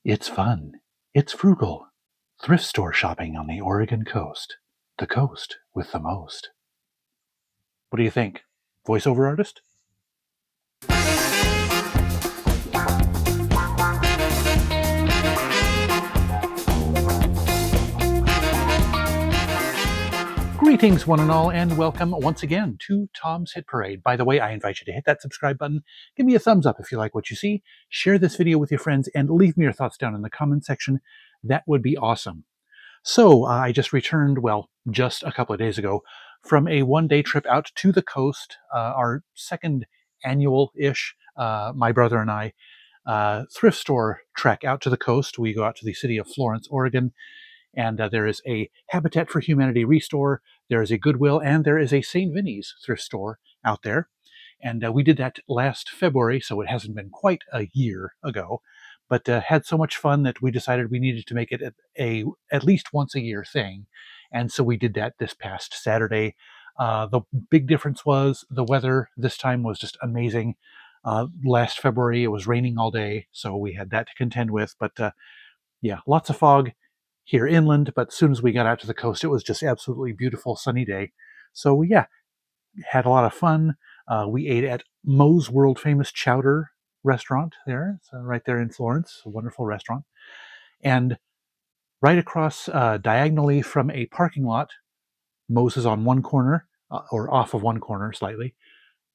It's fun. It's frugal. Thrift store shopping on the Oregon coast. The coast with the most. What do you think? Voiceover artist? Greetings, one and all, and welcome once again to Tom's Hit Parade. By the way, I invite you to hit that subscribe button, give me a thumbs up if you like what you see, share this video with your friends, and leave me your thoughts down in the comment section. That would be awesome. So I just returned, well, just a couple of days ago, from a one-day trip out to the coast, our second annual-ish, my brother and I, thrift store trek out to the coast. We go out to the city of Florence, Oregon, and there is a Habitat for Humanity restore, there is a Goodwill, and there is a St. Vinnie's thrift store out there. And we did that last February, so it hasn't been quite a year ago, but had so much fun that we decided we needed to make it at least once a year thing. And so we did that this past Saturday. The big difference was the weather this time was just amazing. Last February, it was raining all day, so we had that to contend with. But yeah, lots of fog here inland, but as soon as we got out to the coast, it was just absolutely beautiful, sunny day. So yeah, had a lot of fun. We ate at Moe's world famous chowder restaurant there. It's right there in Florence, a wonderful restaurant. And right across diagonally from a parking lot, Moe's is on one corner, or off of one corner slightly.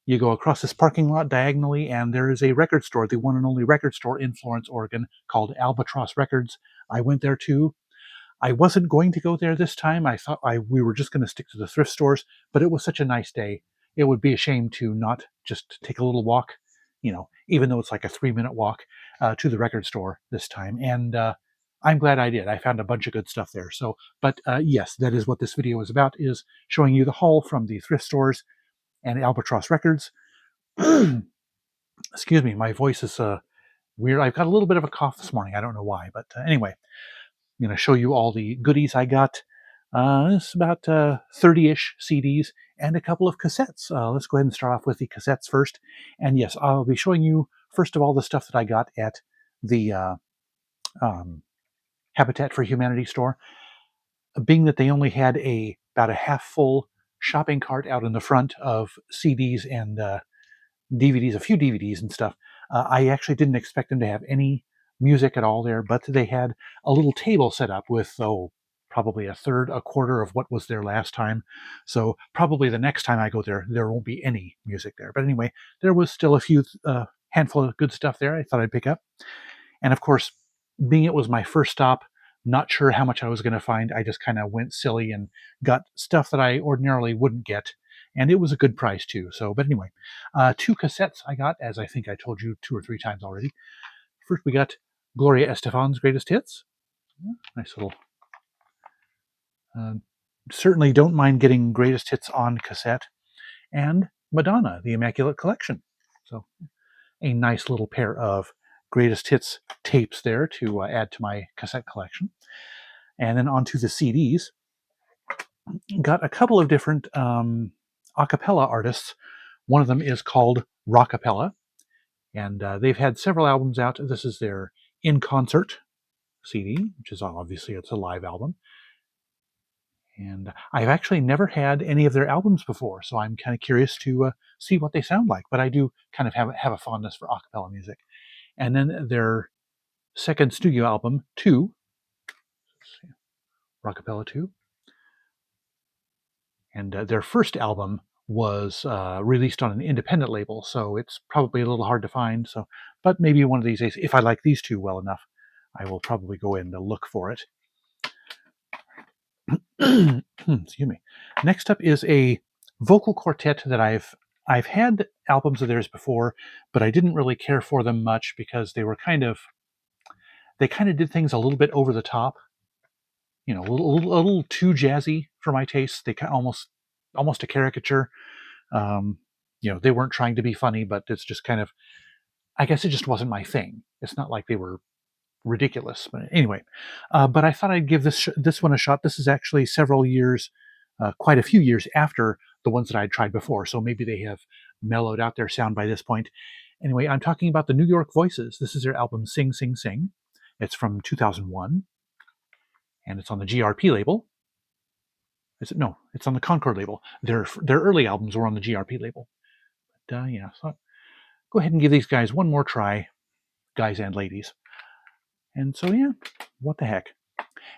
You go across this parking lot diagonally, and there is a record store, the one and only record store in Florence, Oregon, called Albatross Records. I went there too. I wasn't going to go there this time. I thought we were just going to stick to the thrift stores, but it was such a nice day. It would be a shame to not just take a little walk, even though it's like a 3-minute walk to the record store this time. And I'm glad I did. I found a bunch of good stuff there. So, but yes, that is what this video is about, is showing you the haul from the thrift stores and Albatross Records. Excuse me, my voice is weird. I've got a little bit of a cough this morning. I don't know why, but anyway. I'm going to show you all the goodies I got. It's about 30-ish CDs and a couple of cassettes. Let's go ahead and start off with the cassettes first. And yes, I'll be showing you, first of all, the stuff that I got at the Habitat for Humanity store. Being that they only had about a half-full shopping cart out in the front of CDs and DVDs, a few DVDs and stuff, I actually didn't expect them to have any music at all there, but they had a little table set up with, probably a third, a quarter of what was there last time. So probably the next time I go there, there won't be any music there. But anyway, there was still a few handful of good stuff there I thought I'd pick up. And of course, being it was my first stop, not sure how much I was going to find, I just kind of went silly and got stuff that I ordinarily wouldn't get. And it was a good price too. So, but anyway, 2 cassettes I got, as I think I told you 2 or 3 times already. First, we got Gloria Estefan's Greatest Hits. Nice little. Certainly don't mind getting Greatest Hits on cassette. And Madonna, The Immaculate Collection. So, a nice little pair of Greatest Hits tapes there to add to my cassette collection. And then onto the CDs. Got a couple of different a cappella artists. One of them is called Rockapella, and they've had several albums out. This is their In Concert CD, which is obviously it's a live album. And I've actually never had any of their albums before, so I'm kind of curious to see what they sound like. But I do kind of have a fondness for a cappella music. And then their second studio album, 2, Rockapella 2. And their first album was released on an independent label, so it's probably a little hard to find. So, but maybe one of these days, if I like these 2 well enough, I will probably go in to look for it. Excuse me. Next up is a vocal quartet that I've had albums of theirs before, but I didn't really care for them much because they kind of did things a little bit over the top, a little too jazzy for my taste. They kind of almost a caricature. They weren't trying to be funny, but it's just kind of, I guess it just wasn't my thing. It's not like they were ridiculous, but anyway. But I thought I'd give this one a shot. This is actually several years, quite a few years after the ones that I'd tried before, so maybe they have mellowed out their sound by this point. Anyway, I'm talking about the New York Voices. This is their album Sing, Sing, Sing. It's from 2001, and it's on the GRP label. Is it? No, it's on the Concord label. Their early albums were on the GRP label. But yeah, so go ahead and give these guys one more try, guys and ladies. And so yeah, what the heck.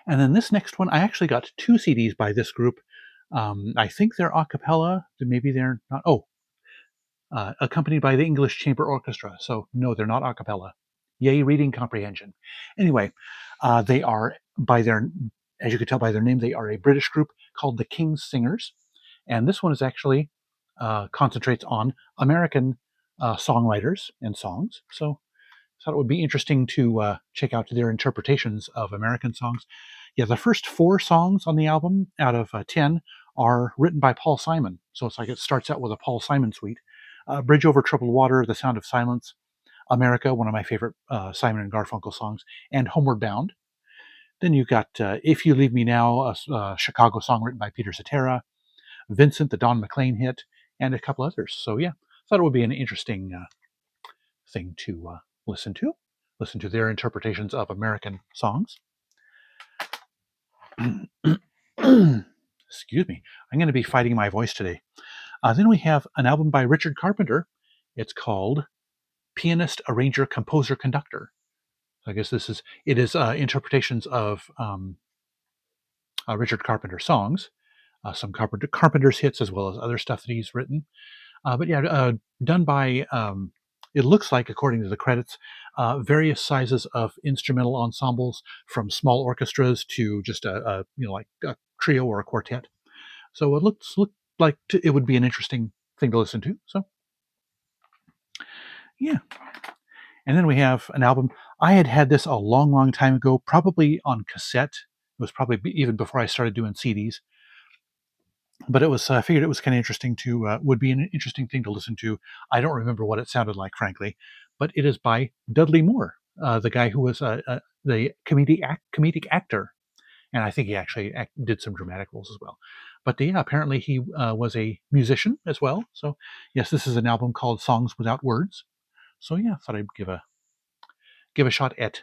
And then this next one, I actually got 2 CDs by this group. I think they're a cappella. Maybe they're not. Oh, accompanied by the English Chamber Orchestra. So no, they're not a cappella. Yay, reading comprehension. Anyway, they are, by their, as you could tell by their name, they are a British group called the King's Singers. And this one is actually concentrates on American songwriters and songs. So I thought it would be interesting to check out their interpretations of American songs. Yeah, the first 4 songs on the album out of 10 are written by Paul Simon. So it's like it starts out with a Paul Simon suite. Bridge Over Troubled Water, The Sound of Silence, America, one of my favorite Simon and Garfunkel songs, and Homeward Bound. Then you've got If You Leave Me Now, a Chicago song written by Peter Cetera, Vincent, the Don McLean hit, and a couple others. So yeah, thought it would be an interesting thing to listen to their interpretations of American songs. Excuse me, I'm going to be fighting my voice today. Then we have an album by Richard Carpenter. It's called Pianist, Arranger, Composer, Conductor. I guess it is interpretations of Richard Carpenter songs, some Carpenter's hits as well as other stuff that he's written. But yeah, done by, it looks like, according to the credits, various sizes of instrumental ensembles, from small orchestras to just like a trio or a quartet. So it looked like it would be an interesting thing to listen to. So yeah. And then we have an album. I had this a long time ago, probably on cassette. It was probably even before I started doing CDs. But it was, I figured it was kind of interesting to, would be an interesting thing to listen to. I don't remember what it sounded like, frankly, but it is by Dudley Moore, the guy who was the comedic actor. And I think he actually did some dramatic roles as well. But yeah, apparently he was a musician as well. So yes, this is an album called Songs Without Words. So yeah, I thought I'd give a shot at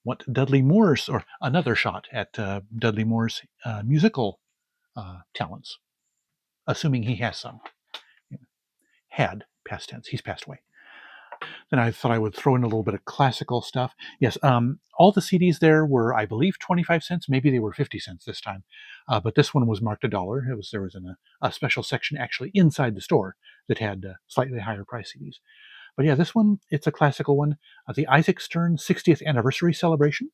what Dudley Moore's, or another shot at Dudley Moore's musical talents, assuming he has some. Had, past tense, he's passed away. Then I thought I would throw in a little bit of classical stuff. Yes, all the CDs there were, I believe, 25 cents. Maybe they were 50 cents this time. But this one was marked $1. There was a special section actually inside the store that had slightly higher price CDs. But yeah, this one, it's a classical one. The Isaac Stern 60th Anniversary Celebration,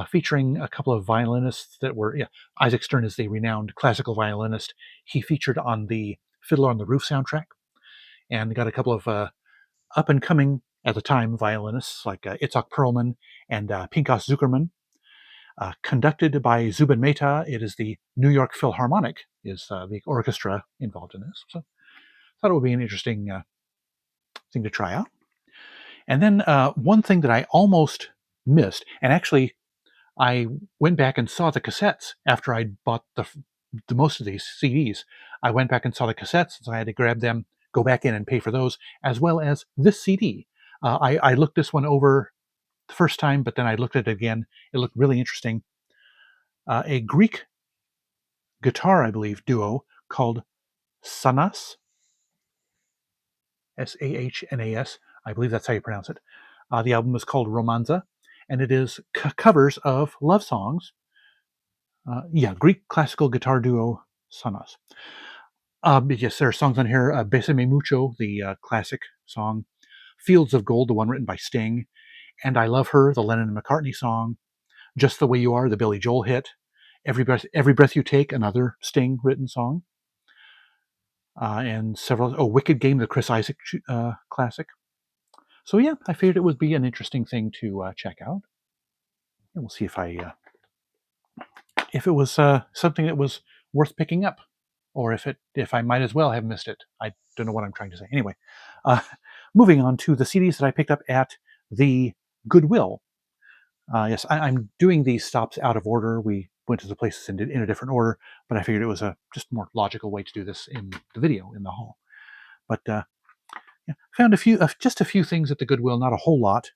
featuring a couple of violinists that were, yeah, Isaac Stern is the renowned classical violinist. He featured on the Fiddler on the Roof soundtrack, and got a couple of up and coming at the time violinists like Itzhak Perlman and Pinchas Zuckerman. Conducted by Zubin Mehta. It is the New York Philharmonic is the orchestra involved in this. So I thought it would be an interesting thing to try out. And then one thing that I almost missed, and actually I went back and saw the cassettes after I bought the most of these CDs. I went back and saw the cassettes, so I had to grab them, go back in and pay for those, as well as this CD. I looked this one over the first time, but then I looked at it again. It looked really interesting. A Greek guitar, I believe, duo called Sanas, Sahnas. I believe that's how you pronounce it. The album is called Romanza, and it is covers of love songs. Greek classical guitar duo Sanas. Yes, there are songs on here. Besame Mucho, the classic song. Fields of Gold, the one written by Sting. And I Love Her, the Lennon and McCartney song. Just the Way You Are, the Billy Joel hit. Every Breath You Take, another Sting written song. And several, Wicked Game, the Chris Isaak classic. So yeah, I figured it would be an interesting thing to check out. And we'll see if it was something that was worth picking up, or if I might as well have missed it. I don't know what I'm trying to say. Anyway, moving on to the CDs that I picked up at the Goodwill. Yes, I'm doing these stops out of order. We went to the places in a different order, but I figured it was a just more logical way to do this in the video in the haul. But yeah, found just a few things at the Goodwill, not a whole lot.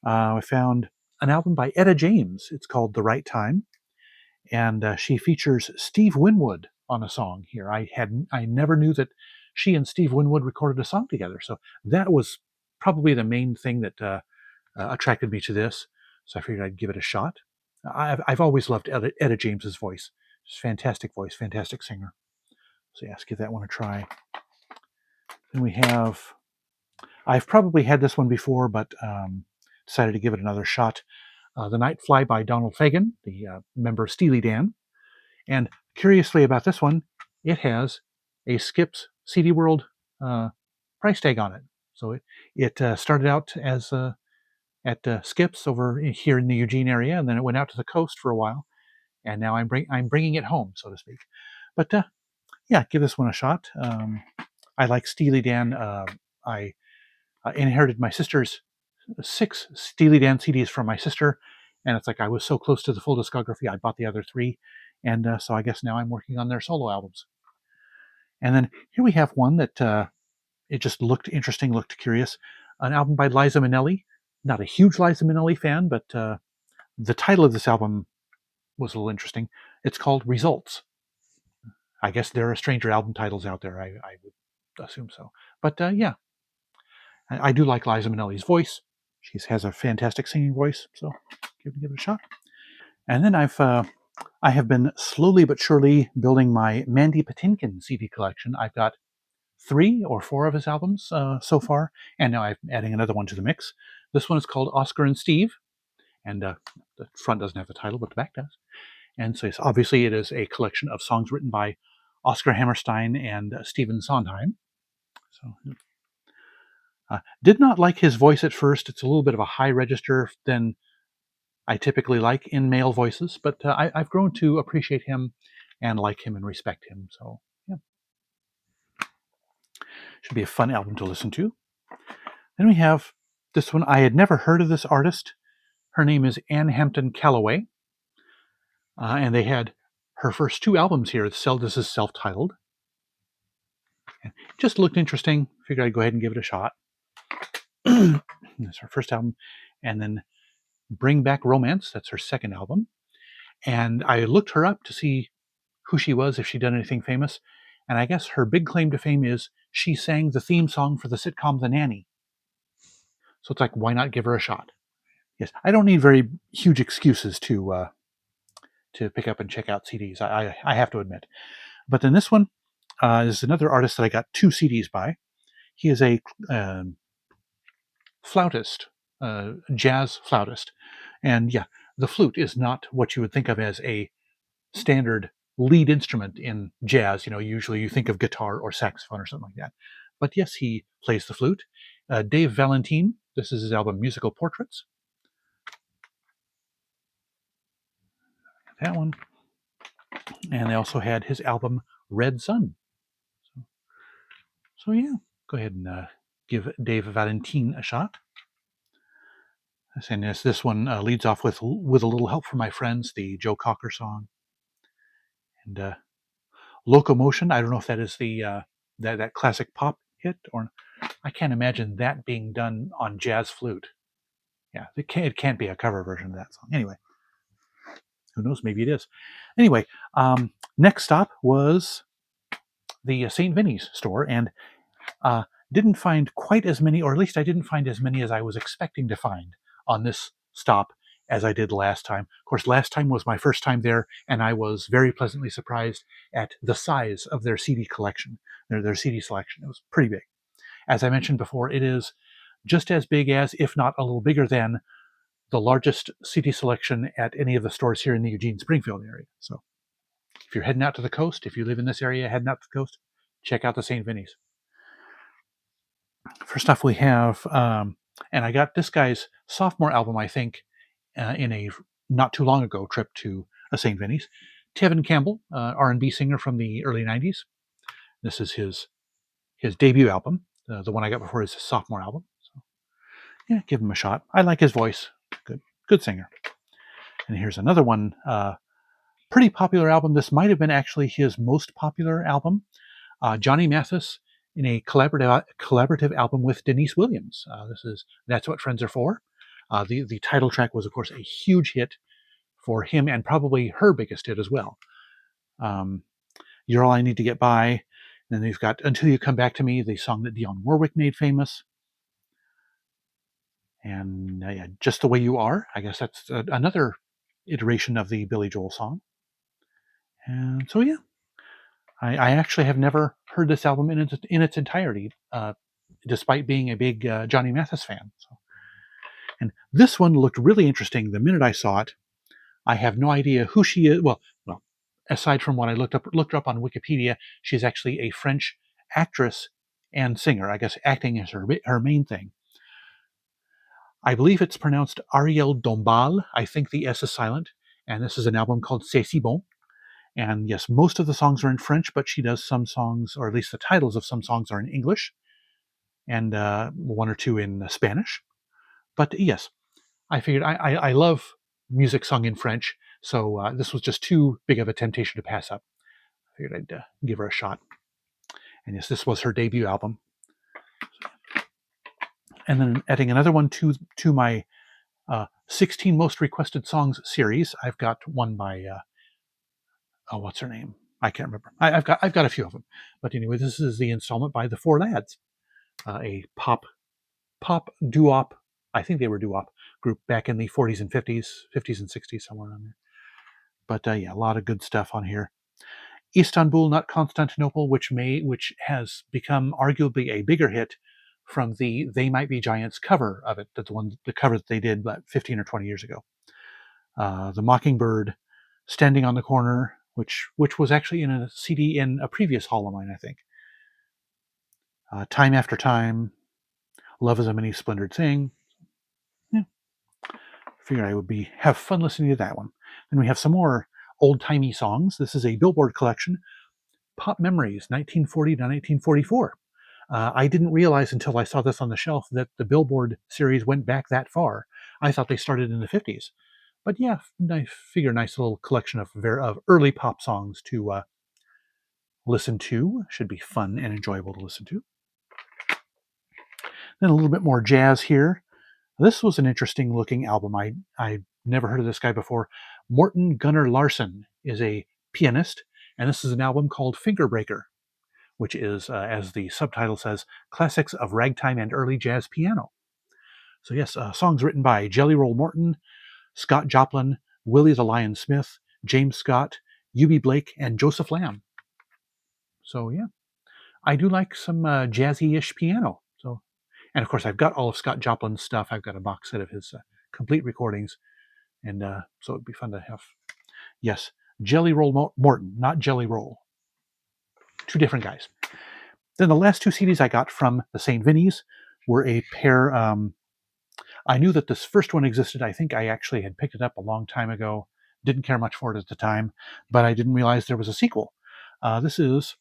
I found an album by Etta James. It's called The Right Time, and she features Steve Winwood on a song here. I never knew that she and Steve Winwood recorded a song together, so that was probably the main thing that attracted me to this. So I figured I'd give it a shot. I've always loved Etta James's voice. Just fantastic voice, fantastic singer. So yeah, let's give that one a try. Then we have, I've probably had this one before, but decided to give it another shot. The Night Fly by Donald Fagen, the member of Steely Dan. And curiously about this one, it has a Skips CD World price tag on it. So it started out as at Skips over here in the Eugene area, and then it went out to the coast for a while, and now I'm bringing it home, so to speak. But yeah, give this one a shot. I like Steely Dan. I inherited my sister's 6 Steely Dan CDs from my sister, and it's like I was so close to the full discography, I bought the other 3, and so I guess now I'm working on their solo albums. And then here we have one that it just looked interesting, looked curious. An album by Liza Minnelli. Not a huge Liza Minnelli fan, but the title of this album was a little interesting. It's called Results. I guess there are stranger album titles out there. I would assume so. But yeah, I do like Liza Minnelli's voice. She has a fantastic singing voice, so give it a shot. And then I have been slowly but surely building my Mandy Patinkin CD collection. I've got 3 or 4 of his albums so far, and now I'm adding another one to the mix. This one is called Oscar and Steve, and the front doesn't have the title, but the back does. And so obviously it is a collection of songs written by Oscar Hammerstein and Stephen Sondheim. So did not like his voice at first. It's a little bit of a high register than I typically like in male voices, but I've grown to appreciate him and like him and respect him. So yeah, should be a fun album to listen to. Then we have this one. I had never heard of this artist. Her name is Anne Hampton Calloway, and they had her first 2 albums here. This is self-titled. It just looked interesting. Figured I'd go ahead and give it a shot. That's her first album, and then Bring Back Romance. That's her second album. And I looked her up to see who she was, if she'd done anything famous. And I guess her big claim to fame is she sang the theme song for the sitcom The Nanny. So it's like, why not give her a shot? Yes, I don't need very huge excuses to pick up and check out CDs. I have to admit. But then this one is another artist that I got 2 CDs by. He is a flautist, jazz flautist, and yeah, the flute is not what you would think of as a standard lead instrument in jazz. Usually you think of guitar or saxophone or something like that. But yes, he plays the flute. Dave Valentine, this is his album Musical Portraits. That one. And they also had his album Red Sun. So yeah, go ahead and give Dave Valentine a shot. And this one leads off with a little help from my friends, the Joe Cocker song. And Locomotion, I don't know if that is the that classic pop hit, or I can't imagine that being done on jazz flute. Yeah, it can't be a cover version of that song. Anyway, who knows? Maybe it is. Anyway, next stop was the St. Vinnie's store, and didn't find quite as many, or at least I didn't find as many as I was expecting to find on this stop as I did last time. Of course, last time was my first time there, and I was very pleasantly surprised at the size of their CD collection, their CD selection. It was pretty big. As I mentioned before, it is just as big as, if not a little bigger than, the largest CD selection at any of the stores here in the Eugene Springfield area. So if you're heading out to the coast, if you live in this area, heading out to the coast, check out the St. Vinnie's. First off, we have, and I got this guy's sophomore album, I think, in a not too long ago trip to a St. Vinnie's. Tevin Campbell, R&B singer from the early 90s. This is his debut album. The one I got before is his sophomore album. So yeah, give him a shot. I like his voice. Good singer. And here's another one. Pretty popular album. This might have been actually his most popular album. Johnny Mathis in a collaborative album with Denise Williams. This is That's What Friends Are For. The title track was, of course, a huge hit for him and probably her biggest hit as well. You're All I Need to Get By. And then they've got Until You Come Back to Me, the song that Dionne Warwick made famous. And yeah, Just the Way You Are. I guess that's another iteration of the Billy Joel song. And so, yeah, I actually have never heard this album in its entirety, despite being a big Johnny Mathis fan. So. And this one looked really interesting the minute I saw it. I have no idea who she is. Well, aside from what I looked her up on Wikipedia, she's actually a French actress and singer. I guess acting is her main thing. I believe it's pronounced Ariel Dombal. I think the S is silent. And this is an album called C'est si bon. And yes, most of the songs are in French, but she does some songs, or at least the titles of some songs are in English, and one or two in Spanish. But yes, I figured I love music sung in French, so this was just too big of a temptation to pass up. I figured I'd give her a shot. And yes, this was her debut album. And then adding another one to my 16 most requested songs series, I've got one by what's her name? I can't remember. I've got a few of them. But anyway, this is the installment by the Four Lads, a pop doo-wop. I think they were doo-wop group back in the 40s and 50s and 60s, somewhere around there. But yeah, a lot of good stuff on here. Istanbul, Not Constantinople, which has become arguably a bigger hit from the They Might Be Giants cover of it. That's the cover that they did about 15 or 20 years ago. The Mockingbird, Standing on the Corner, which was actually in a CD in a previous haul of mine, I think. Time After Time, Love Is a Many Splendored Thing. Yeah, figured I would have fun listening to that one. Then we have some more old-timey songs. This is a Billboard collection, Pop Memories, 1940 to 1944. I didn't realize until I saw this on the shelf that the Billboard series went back that far. I thought they started in the 50s. But yeah, I figure a nice little collection of early pop songs to listen to. Should be fun and enjoyable to listen to. Then a little bit more jazz here. This was an interesting looking album. I never heard of this guy before. Morten Gunnar Larsen is a pianist, and this is an album called Fingerbreaker, which is, as the subtitle says, classics of ragtime and early jazz piano. So yes, songs written by Jelly Roll Morton, Scott Joplin, Willie the Lion Smith, James Scott, Eubie Blake, and Joseph Lamb. So yeah, I do like some jazzy-ish piano. So, and of course, I've got all of Scott Joplin's stuff. I've got a box set of his complete recordings, and so it'd be fun to have. Yes, Jelly Roll Morton, not Jelly Roll. Two different guys. Then the last two CDs I got from the St. Vinnie's were a pair. I knew that this first one existed. I think I actually had picked it up a long time ago. Didn't care much for it at the time, but I didn't realize there was a sequel. This is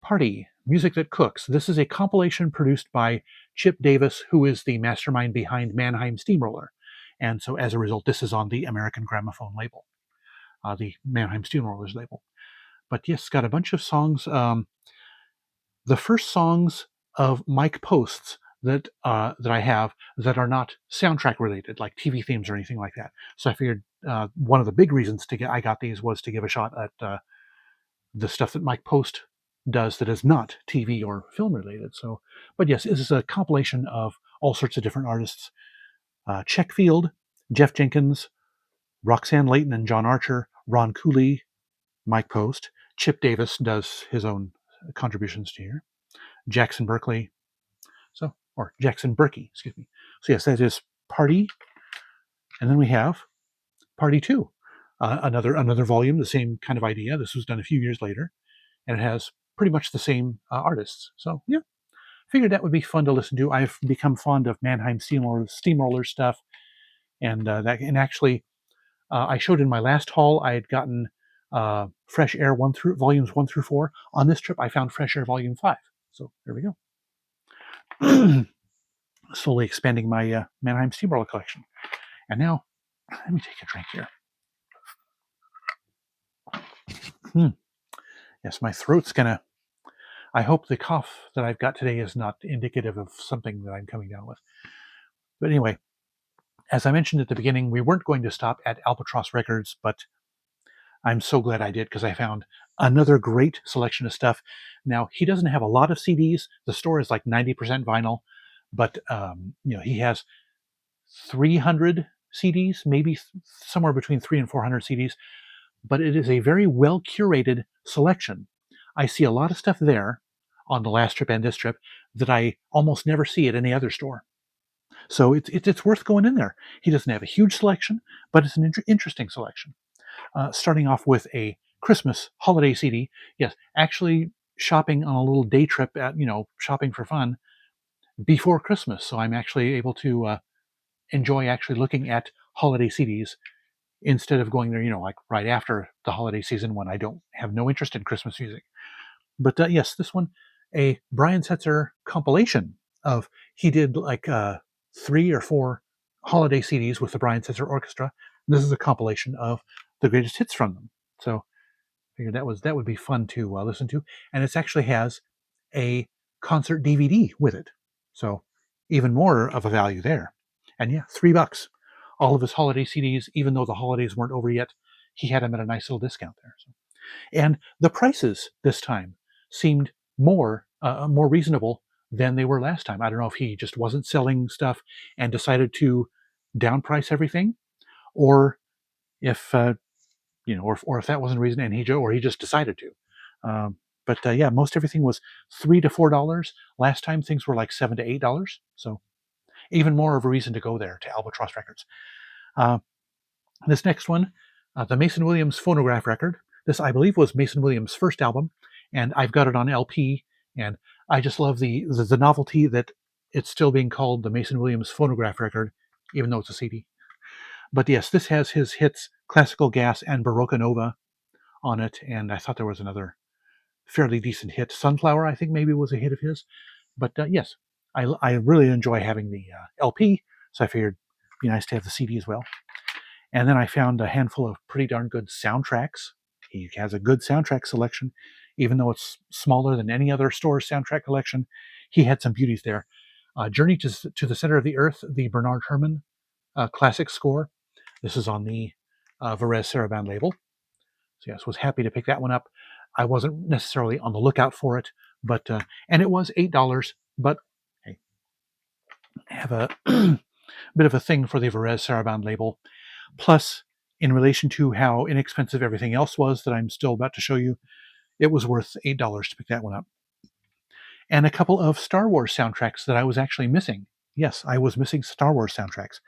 Party, Music That Cooks. This is a compilation produced by Chip Davis, who is the mastermind behind Mannheim Steamroller. And so as a result, this is on the American Gramophone label, the Mannheim Steamrollers label. But yes, got a bunch of songs. The first songs of Mike Post's that I have that are not soundtrack related, like TV themes or anything like that. So I figured one of the big reasons I got these was to give a shot at the stuff that Mike Post does that is not TV or film related. So, but yes, this is a compilation of all sorts of different artists: Checkfield, Jeff Jenkins, Roxanne Layton and John Archer, Ron Cooley, Mike Post. Chip Davis does his own contributions to here. Jackson Berkeley, or Jackson Berkey, excuse me. So yes, that is Party, and then we have Party 2, another volume, the same kind of idea. This was done a few years later, and it has pretty much the same artists. So yeah, figured that would be fun to listen to. I've become fond of Mannheim Steamroller stuff, and actually, I showed in my last haul I had gotten Fresh Air volumes 1 through 4. On this trip, I found Fresh Air volume 5. So there we go. Slowly expanding my Mannheim Steamroller collection. And now, let me take a drink here. Yes, my throat's gonna. I hope the cough that I've got today is not indicative of something that I'm coming down with. But anyway, As I mentioned at the beginning, we weren't going to stop at Albatross Records, but I'm so glad I did because I found another great selection of stuff. Now, he doesn't have a lot of CDs. The store is like 90% vinyl, but he has 300 CDs, maybe somewhere between 300 and 400 CDs, but it is a very well curated selection. I see a lot of stuff there on the last trip and this trip that I almost never see at any other store. So it's worth going in there. He doesn't have a huge selection, but it's an interesting selection. Starting off with a Christmas holiday CD. Yes, actually shopping on a little day trip at, shopping for fun before Christmas. So I'm actually able to enjoy actually looking at holiday CDs instead of going there, like right after the holiday season when I don't have no interest in Christmas music. But yes, this one, a Brian Setzer compilation of, he did like 3 or 4 holiday CDs with the Brian Setzer Orchestra. This is a compilation of the greatest hits from them. So I figured that would be fun to listen to. And it actually has a concert DVD with it. So even more of a value there. And yeah, $3. All of his holiday CDs, even though the holidays weren't over yet, he had them at a nice little discount there. So. And the prices this time seemed more reasonable than they were last time. I don't know if he just wasn't selling stuff and decided to downprice everything, or if or if that wasn't a reason, and he just decided to. But yeah, most everything was $3 to $4. Last time things were like $7 to $8. So even more of a reason to go there to Albatross Records. This next one, the Mason Williams phonograph record. This, I believe, was Mason Williams' first album, and I've got it on LP. And I just love the novelty that it's still being called the Mason Williams phonograph record, even though it's a CD. But yes, this has his hits Classical Gas and Barocca Nova on it, and I thought there was another fairly decent hit. Sunflower, I think, maybe was a hit of his. But yes, I really enjoy having the LP, so I figured it'd be nice to have the CD as well. And then I found a handful of pretty darn good soundtracks. He has a good soundtrack selection, even though it's smaller than any other store's soundtrack collection. He had some beauties there. Journey to the Center of the Earth, the Bernard Herrmann classic score. This is on the Varese Sarabande label. So yes, was happy to pick that one up. I wasn't necessarily on the lookout for it, but and it was $8. But hey, I have a bit of a thing for the Varese Sarabande label. Plus, in relation to how inexpensive everything else was that I'm still about to show you, it was worth $8 to pick that one up. And a couple of Star Wars soundtracks that I was actually missing. Yes, I was missing Star Wars soundtracks.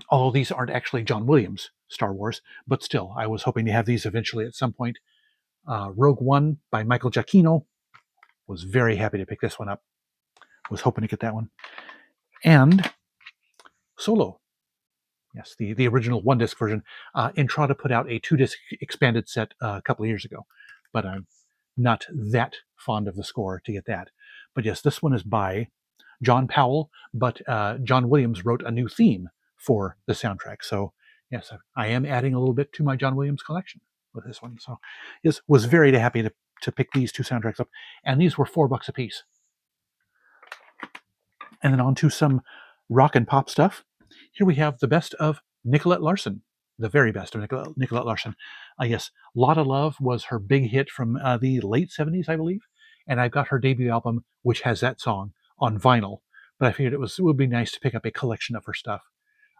Although these aren't actually John Williams Star Wars, but still, I was hoping to have these eventually at some point. Rogue One by Michael Giacchino. Was very happy to pick this one up. Was hoping to get that one. And Solo. Yes, the original 1-disc version. Entrada put out a 2-disc expanded set a couple of years ago, but I'm not that fond of the score to get that. But yes, this one is by John Powell, but John Williams wrote a new theme for the soundtrack. So yes, I am adding a little bit to my John Williams collection with this one. So yes, was very happy to pick these 2 soundtracks up, and these were $4 a piece. And then on to some rock and pop stuff. Here we have the best of Nicolette Larson, the very best of Nicolette Larson. Yes, Lotta Love was her big hit from the late 70s, I believe. And I've got her debut album, which has that song, on vinyl. But I figured it would be nice to pick up a collection of her stuff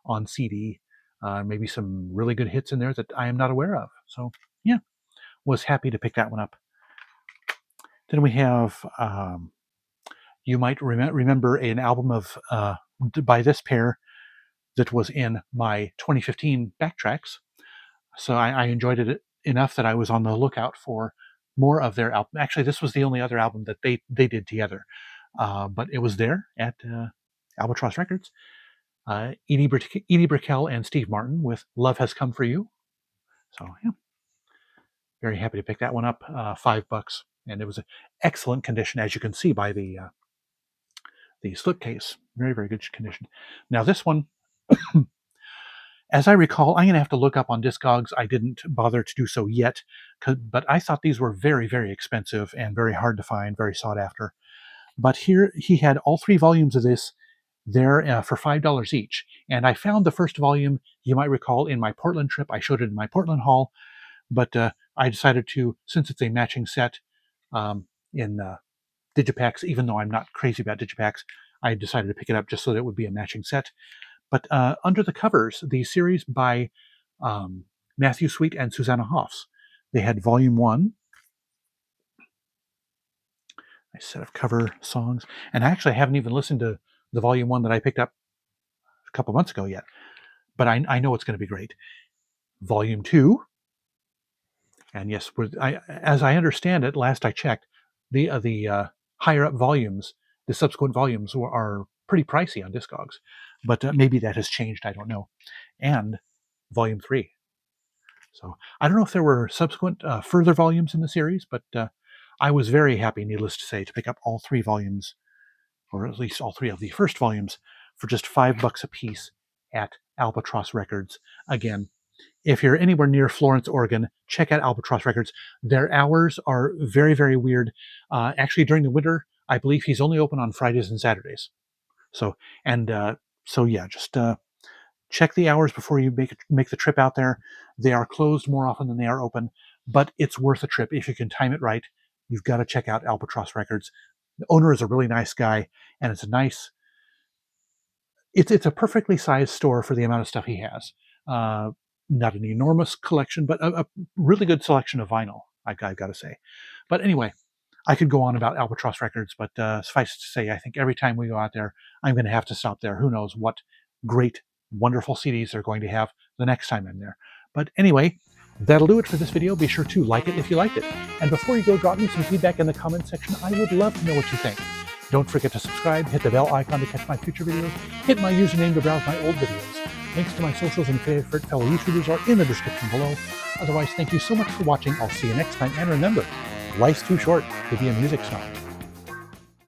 on CD. Maybe some really good hits in there that I am not aware of. So, yeah, was happy to pick that one up. Then we have, you might remember an album of by this pair that was in my 2015 backtracks. So I enjoyed it enough that I was on the lookout for more of their album. Actually, this was the only other album that they did together. But it was there at Albatross Records. Edie Brickell and Steve Martin with Love Has Come For You. So, yeah, very happy to pick that one up. $5. And it was an excellent condition, as you can see by the slipcase. Very good condition. Now, this one, as I recall, I'm going to have to look up on Discogs. I didn't bother to do so yet, but I thought these were very expensive and very hard to find, very sought after. But here he had all 3 volumes of this there for $5 each, And I found the first volume, you might recall, in my Portland trip. I showed it in my Portland haul, but I decided to, since it's a matching set in Digipacks, even though I'm not crazy about Digipacks, I decided to pick it up just so that it would be a matching set. But under the covers, the series by Matthew Sweet and Susanna Hoffs, they had Volume 1, a set of cover songs. And actually, I haven't even listened to the Volume 1 that I picked up a couple months ago yet. But I know it's going to be great. Volume 2, and yes, as I understand it, last I checked, the higher up volumes, the subsequent volumes are pretty pricey on Discogs. But maybe that has changed, I don't know. And Volume 3. So I don't know if there were subsequent further volumes in the series, but I was very happy, needless to say, to pick up all 3 volumes, or at least all 3 of the first volumes, for just $5 a piece at Albatross Records. Again, if you're anywhere near Florence, Oregon, check out Albatross Records. Their hours are very, very weird. Actually, during the winter, I believe he's only open on Fridays and Saturdays. So yeah, just check the hours before you make the trip out there. They are closed more often than they are open, but it's worth a trip if you can time it right. You've got to check out Albatross Records. The owner is a really nice guy, and it's a nice. It's a perfectly sized store for the amount of stuff he has. Not an enormous collection, but a really good selection of vinyl, I've got to say. But anyway, I could go on about Albatross Records, but suffice to say, I think every time we go out there, I'm going to have to stop there. Who knows what great, wonderful CDs they're going to have the next time I'm there. But anyway, that'll do it for this video. Be sure to like it if you liked it. And before you go, drop me some feedback in the comments section. I would love to know what you think. Don't forget to subscribe, hit the bell icon to catch my future videos, hit my username to browse my old videos. Links to my socials and favorite fellow YouTubers are in the description below. Otherwise, thank you so much for watching. I'll see you next time. And remember, life's too short to be a music snob.